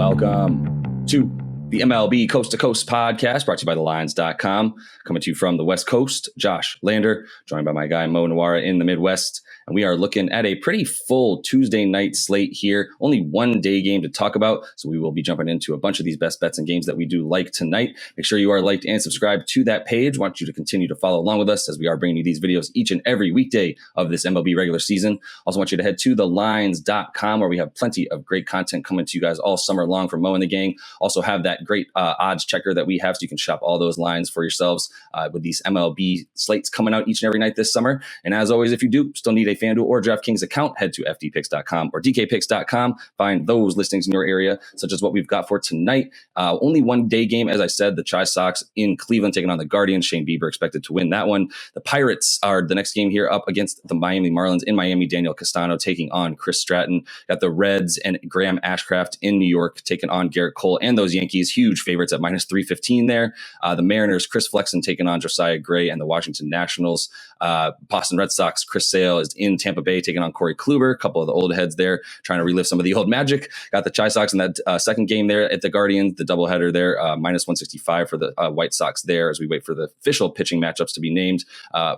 Welcome to the MLB Coast to Coast podcast, brought to you by thelines.com. Coming to you from the West Coast, Josh Lander, joined by my guy Mo Nawara in the Midwest. And we are looking at a pretty full Tuesday night slate here. Only one day game to talk about, so we will be jumping into a bunch of these best bets and games that we do like tonight. Make sure you are liked and subscribed to that page. Want you to continue to follow along with us as we are bringing you these videos each and every weekday of this MLB regular season. Also want you to head to thelines.com, where we have plenty of great content coming to you guys all summer long from Mo and the gang. Also have that great odds checker that we have, so you can shop all those lines for yourselves with these MLB slates coming out each and every night this summer. And as always, if you do still need a FanDuel or DraftKings account, head to fdpicks.com or dkpicks.com. Find those listings in your area, such as what we've got for tonight. Only one day game, as I said, the Chi Sox in Cleveland taking on the Guardians. Shane Bieber expected to win that one. The Pirates are the next game here, up against the Miami Marlins in Miami. Daniel Castano taking on Chris Stratton. Got the Reds and Graham Ashcraft in New York taking on Garrett Cole and those Yankees. Huge favorites at minus 315 there. The Mariners, Chris Flexen taking on Josiah Gray and the Washington Nationals. Boston Red Sox, Chris Sale is in Tampa Bay taking on Corey Kluber. A couple of the old heads there trying to relive some of the old magic. Got the Chi Sox in that second game there at the Guardians, the doubleheader there, minus 165 for the White Sox there as we wait for the official pitching matchups to be named.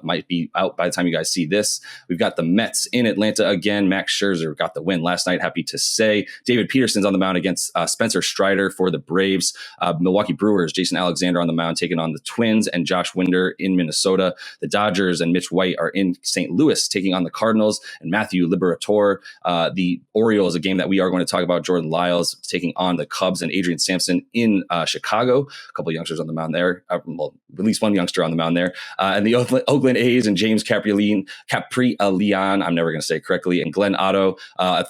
Might be out by the time you guys see this. We've got the Mets in Atlanta again. Max Scherzer got the win last night, happy to say. David Peterson's on the mound against Spencer Strider for the Braves. Milwaukee Brewers, Jason Alexander on the mound taking on the Twins, and Josh Winder in Minnesota. The Dodgers and Mitch White are in St. Louis taking on the Cardinals, and Matthew Liberatore. The Orioles, a game that we are going to talk about. Jordan Lyles taking on the Cubs, and Adrian Sampson in Chicago. A couple of youngsters on the mound there. Well, at least one youngster on the mound there. And the Oakland A's and James Caprialian, I'm never going to say it correctly, and Glenn Otto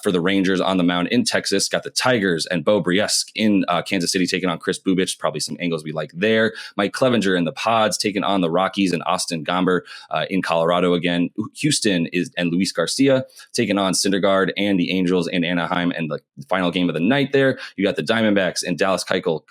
for the Rangers on the mound in Texas. Got the Tigers and Bo Briesk in Kansas City taking on Chris Bubich. Probably some angles we like there. Mike Clevenger and the Pods taking on the Rockies, and Austin Gomber in Colorado again. Houston and Luis Garcia taking on Syndergaard and the Angels in Anaheim. And the final game of the night there, you got the Diamondbacks and Dallas Keuchel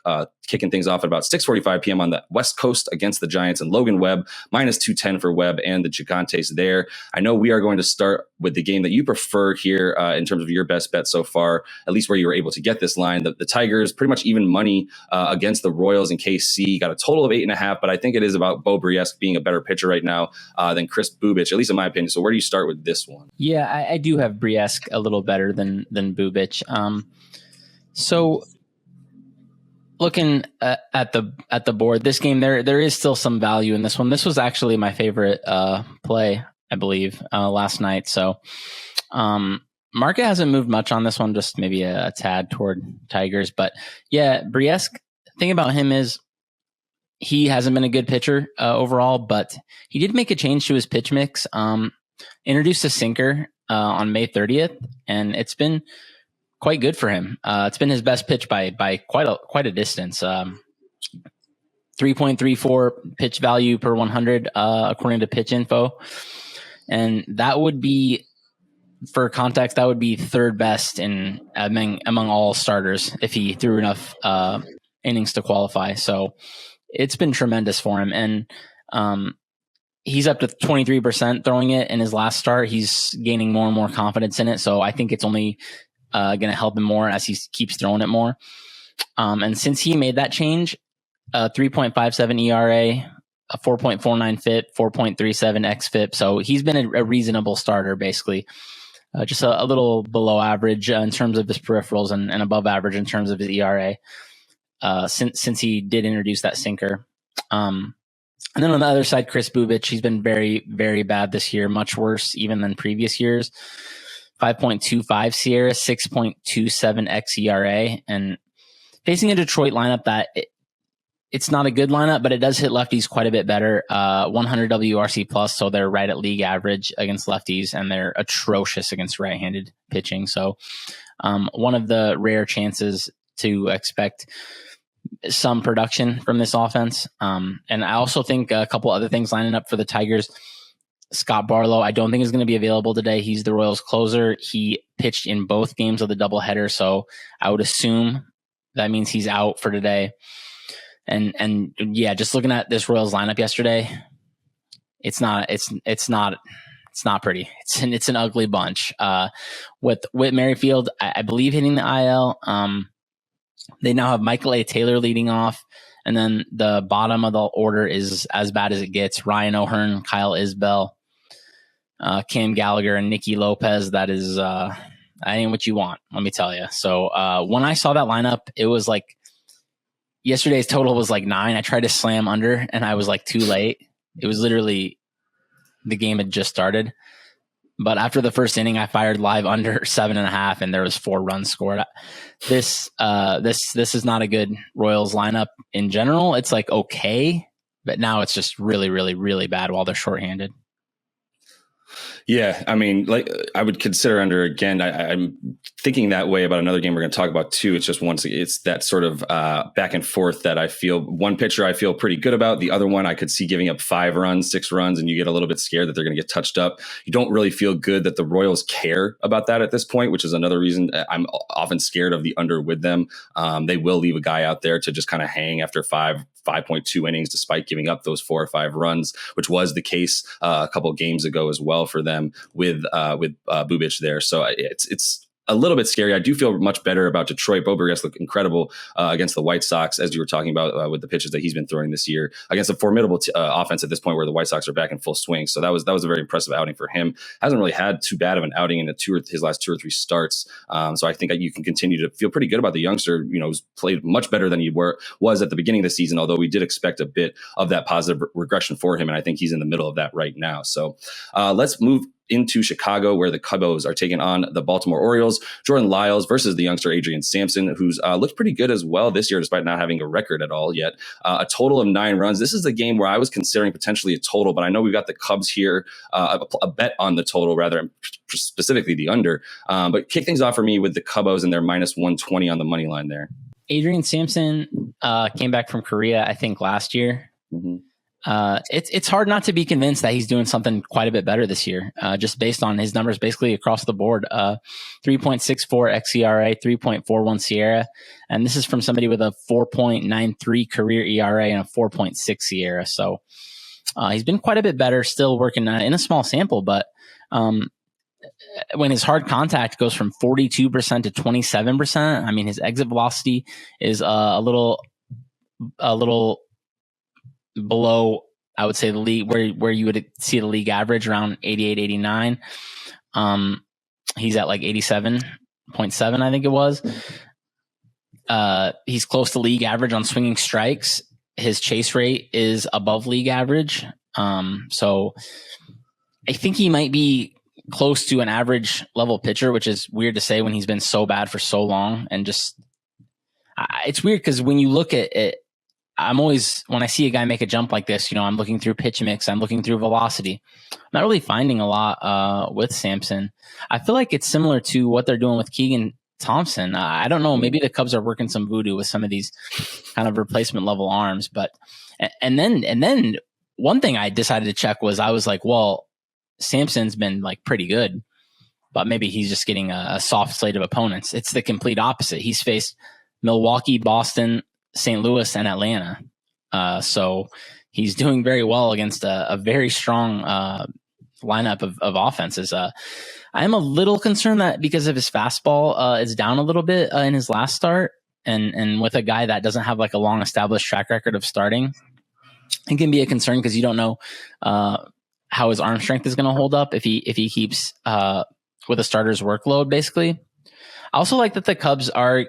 kicking things off at about 6:45 p.m. on the West Coast against the Giants, and Logan Webb minus 210 for Webb and the Gigantes there. I know we are going to start with the game that you prefer here in terms of your best bet so far, at least where you were able to get this line. The Tigers pretty much even money against the Royals and KC. Got a total of 8.5, but I think it is about Bo Briesk being a better pitcher right now than Chris Bubich, at least in my opinion. So where do you start with this one? Yeah, I do have Briesk a little better than Bubich. So looking at the board, this game there is still some value in this one. This was actually my favorite play, I believe, last night. So market hasn't moved much on this one, just maybe a tad toward Tigers. But yeah, Briesk, thing about him is he hasn't been a good pitcher overall, but he did make a change to his pitch mix. Introduced a sinker on May 30th, and it's been quite good for him. It's been his best pitch by quite a distance. 3.34 pitch value per 100 according to Pitch Info, and that would be, for context, that would be third best among all starters if he threw enough innings to qualify. So it's been tremendous for him, and he's up to 23% throwing it in his last start. He's gaining more and more confidence in it, so I think it's only going to help him more as he keeps throwing it more. And since he made that change, 3.57 ERA, a 4.49 FIP, 4.37 xFIP. So he's been a reasonable starter, basically. Just a little below average in terms of his peripherals and above average in terms of his ERA since he did introduce that sinker. And then on the other side, Chris Bubich, he's been very, very bad this year, much worse even than previous years. 5.25 Sierra, 6.27 xERA, and facing a Detroit lineup that it's not a good lineup, but it does hit lefties quite a bit better. 100 WRC plus, so they're right at league average against lefties, and they're atrocious against right-handed pitching. So one of the rare chances to expect some production from this offense. And I also think a couple other things lining up for the Tigers. Scott Barlow, I don't think is going to be available today. He's the Royals closer. He pitched in both games of the doubleheader, so I would assume that means he's out for today. And yeah, just looking at this Royals lineup yesterday, it's not pretty. It's an ugly bunch. With Whit Merrifield, I believe, hitting the IL. They now have Michael A. Taylor leading off. And then the bottom of the order is as bad as it gets. Ryan O'Hearn, Kyle Isbell, Cam Gallagher, and Nicky Lopez. That is, that ain't what you want, let me tell you. So when I saw that lineup, it was like yesterday's total was like 9. I tried to slam under and I was like too late. It was literally the game had just started. But after the first inning, I fired live under 7.5, and there was 4 runs scored. This is not a good Royals lineup in general. It's like okay, but now it's just really, really, really bad while they're shorthanded. Yeah, I mean, like I would consider under again. I'm thinking that way about another game we're going to talk about too. It's just it's that sort of back and forth that I feel. One pitcher I feel pretty good about. The other one I could see giving up 5 runs, 6 runs, and you get a little bit scared that they're going to get touched up. You don't really feel good that the Royals care about that at this point, which is another reason I'm often scared of the under with them. They will leave a guy out there to just kind of hang after 5.2 innings, despite giving up those 4 or 5 runs, which was the case a couple of games ago as well for them with Bubic there. So it's a little bit scary. I do feel much better about Detroit. Bo Bichette looked incredible against the White Sox, as you were talking about with the pitches that he's been throwing this year against a formidable offense at this point where the White Sox are back in full swing. So that was a very impressive outing for him. Hasn't really had too bad of an outing in his last 2 or 3 starts. So I think you can continue to feel pretty good about the youngster. Who's played much better than he was at the beginning of the season, although we did expect a bit of that positive regression for him. And I think he's in the middle of that right now. So let's move into Chicago, where the Cubs are taking on the Baltimore Orioles. Jordan Lyles versus the youngster Adrian Sampson, who's looked pretty good as well this year, despite not having a record at all yet. A total of 9 runs. This is the game where I was considering potentially a total, but I know we've got the Cubs here, a bet on the total, rather specifically the under. But kick things off for me with the Cubs and their minus 120 on the money line there. Adrian Sampson came back from Korea, I think, last year. Mm-hmm. It's hard not to be convinced that he's doing something quite a bit better this year, just based on his numbers basically across the board. 3.64 xERA, 3.41 Sierra, and this is from somebody with a 4.93 career ERA and a 4.6 Sierra. So he's been quite a bit better, still working in a small sample, but when his hard contact goes from 42% to 27%, I mean, his exit velocity is a little below, I would say, the league where you would see the league average around 88, 89. He's at like 87.7, I think it was. He's close to league average on swinging strikes. His chase rate is above league average. So I think he might be close to an average level pitcher, which is weird to say when he's been so bad for so long. And just, it's weird because when you look at it, I'm always, when I see a guy make a jump like this, I'm looking through pitch mix, I'm looking through velocity. I'm not really finding a lot with Sampson. I feel like it's similar to what they're doing with Keegan Thompson. I don't know, maybe the Cubs are working some voodoo with some of these kind of replacement level arms, but and then one thing I decided to check was I was like, well, Sampson's been like pretty good, but maybe he's just getting a soft slate of opponents. It's the complete opposite. He's faced Milwaukee, Boston, St. Louis, and Atlanta. So he's doing very well against a very strong lineup of offenses. I'm a little concerned that because of his fastball is down a little bit in his last start, and with a guy that doesn't have like a long established track record of starting, it can be a concern because you don't know how his arm strength is going to hold up if he keeps with a starter's workload, basically. I also like that the Cubs are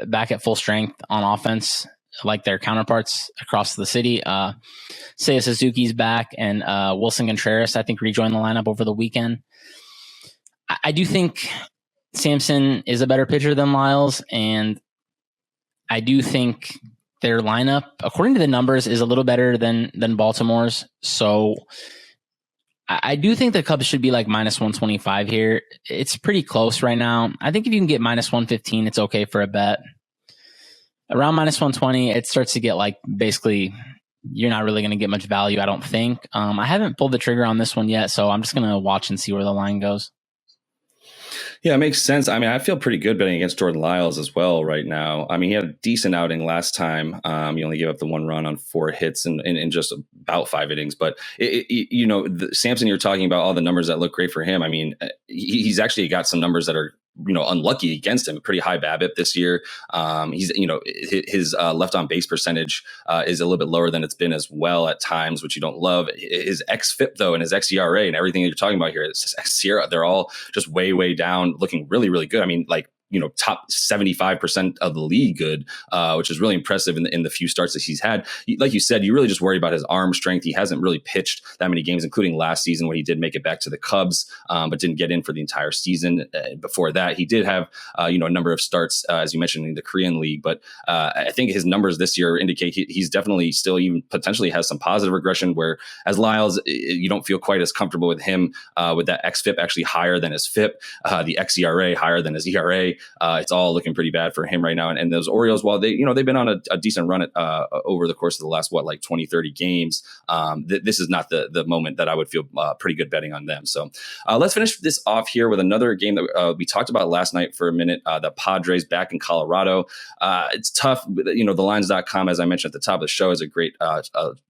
back at full strength on offense, like their counterparts across the city. Seiya Suzuki's back, and Wilson Contreras, I think, rejoined the lineup over the weekend. I do think Sampson is a better pitcher than Lyles, and I do think their lineup, according to the numbers, is a little better than Baltimore's. So I do think the Cubs should be like minus 125 here. It's pretty close right now. I think if you can get minus 115, it's okay for a bet. Around minus 120, it starts to get like basically you're not really going to get much value, I don't think. I haven't pulled the trigger on this one yet, so I'm just going to watch and see where the line goes. Yeah, it makes sense. I mean, I feel pretty good betting against Jordan Lyles as well right now. I mean, he had a decent outing last time. He only gave up the 1 run on 4 hits in just about 5 innings. But, the Sampson, you're talking about all the numbers that look great for him. I mean, he's actually got some numbers that are unlucky against him. Pretty high BABIP this year. He's his left on base percentage is a little bit lower than it's been as well at times, which you don't love. His xFIP though, and his xERA and everything that you're talking about here, it's xERA, they're all just way down, looking really, really good. I mean, like, top 75% of the league good, which is really impressive in the few starts that he's had. Like you said, you really just worry about his arm strength. He hasn't really pitched that many games, including last season when he did make it back to the Cubs, but didn't get in for the entire season. Before that, he did have, a number of starts, as you mentioned, in the Korean League. But I think his numbers this year indicate he's definitely still even potentially has some positive regression, where as Lyles, you don't feel quite as comfortable with him with that xFIP actually higher than his FIP, the xERA higher than his ERA. It's all looking pretty bad for him right now. And those Orioles, while they've been on a decent run over the course of the last, 20, 30 games, this is not the moment that I would feel pretty good betting on them. So let's finish this off here with another game that we talked about last night for a minute, the Padres back in Colorado. It's tough. The lines.com, as I mentioned at the top of the show, is a great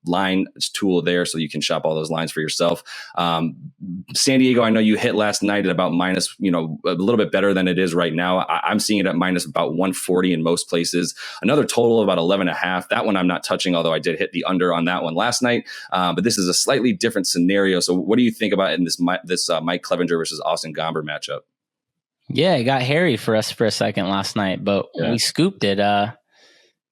line tool there, so you can shop all those lines for yourself. San Diego, I know you hit last night at about minus, a little bit better than it is right now. I'm seeing it at minus about 140 in most places. Another total of about 11.5. That one I'm not touching, although I did hit the under on that one last night. But this is a slightly different scenario. So what do you think about in this Mike Clevenger versus Austin Gomber matchup? Yeah, it got hairy for us for a second last night, but we scooped it.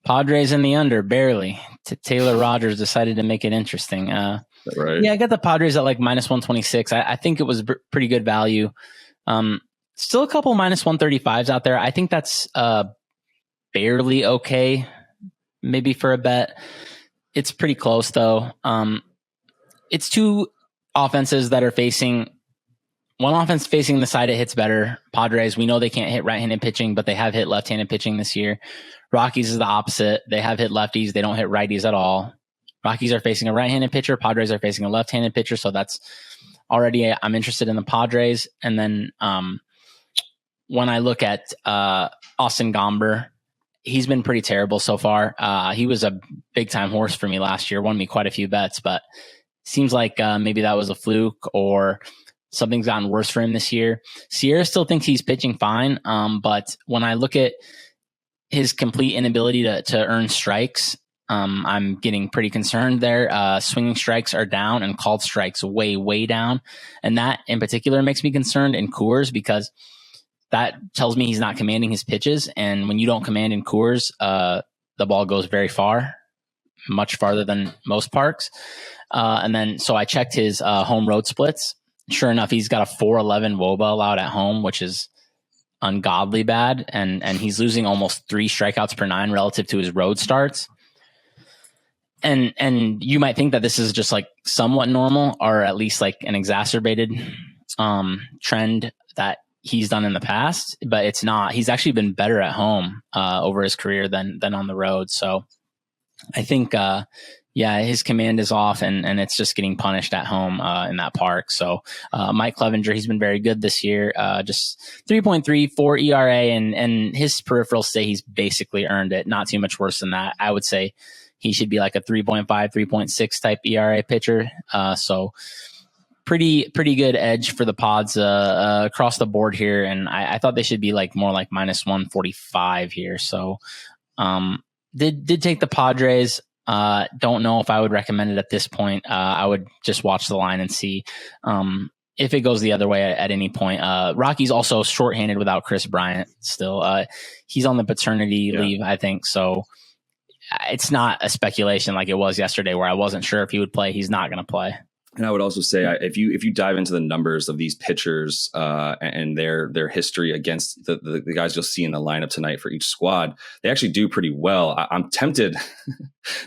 Padres in the under, barely. Taylor Rogers decided to make it interesting. Right. Yeah, I got the Padres at like minus 126. I think it was pretty good value. Still a couple minus 135s out there. I think that's barely okay, maybe for a bet. It's pretty close though. It's two offenses that are facing. One offense facing the side it hits better. Padres, we know they can't hit right-handed pitching, but they have hit left-handed pitching this year. Rockies is the opposite. They have hit lefties. They don't hit righties at all. Rockies are facing a right-handed pitcher. Padres are facing a left-handed pitcher. So that's already, I'm interested in the Padres. And then when I look at Austin Gomber, he's been pretty terrible so far. He was a big-time horse for me last year, won me quite a few bets, but seems like maybe that was a fluke or something's gotten worse for him this year. Sierra still thinks he's pitching fine, but when I look at his complete inability to earn strikes, I'm getting pretty concerned there. Swinging strikes are down and called strikes way down. And that in particular makes me concerned in Coors, because that tells me he's not commanding his pitches. And when you don't command in Coors, the ball goes very far, much farther than most parks. And then, so I checked his home road splits. Sure enough, he's got a 4.11 WOBA allowed at home, which is ungodly bad. And he's losing almost 3 strikeouts per 9 relative to his road starts. And you might think that this is just like somewhat normal, or at least like an exacerbated trend that he's done in the past, but it's not. He's actually been better at home over his career than on the road. So I think, his command is off, and it's just getting punished at home in that park. So Mike Clevenger, he's been very good this year, just 3.34 ERA, and his peripherals say he's basically earned it. Not too much worse than that. I would say he should be like a 3.5, 3.6 type ERA pitcher. So pretty good edge for the Pods across the board here. And I thought they should be like more like minus 145 here. So did take the Padres. Don't know if I would recommend it at this point. I would just watch the line and see if it goes the other way at any point. Rockies also shorthanded without Chris Bryant still. He's on the paternity leave, I think. So it's not a speculation like it was yesterday where I wasn't sure if he would play. He's not going to play. And I would also say, if you dive into the numbers of these pitchers and their history against the guys you'll see in the lineup tonight for each squad, they actually do pretty well. I'm tempted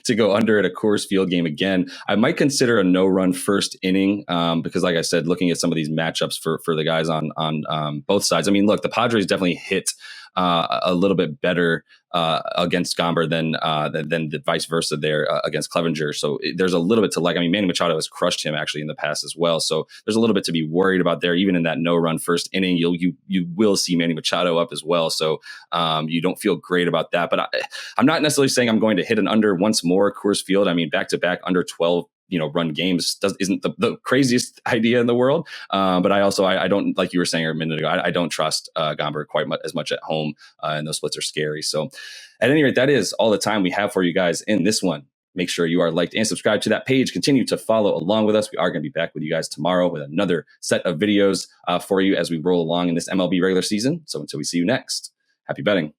to go under at a Coors Field game again. I might consider a no-run first inning because, like I said, looking at some of these matchups for the guys on both sides. I mean, look, the Padres definitely hit a little bit better against Gomber than the vice versa there against Clevenger. So there's a little bit to like. I mean, Manny Machado has crushed him actually in the past as well. So there's a little bit to be worried about there. Even in that no-run first inning, you will see Manny Machado up as well. So you don't feel great about that. But I'm not necessarily saying I'm going to hit an under once more at Coors Field. I mean, back-to-back under 12 run games isn't the craziest idea in the world. But I don't, like you were saying a minute ago, I don't trust Gomber quite as much at home, and those splits are scary. So at any rate, that is all the time we have for you guys in this one. Make sure you are liked and subscribed to that page. Continue to follow along with us. We are going to be back with you guys tomorrow with another set of videos for you as we roll along in this MLB regular season. So until we see you next, happy betting.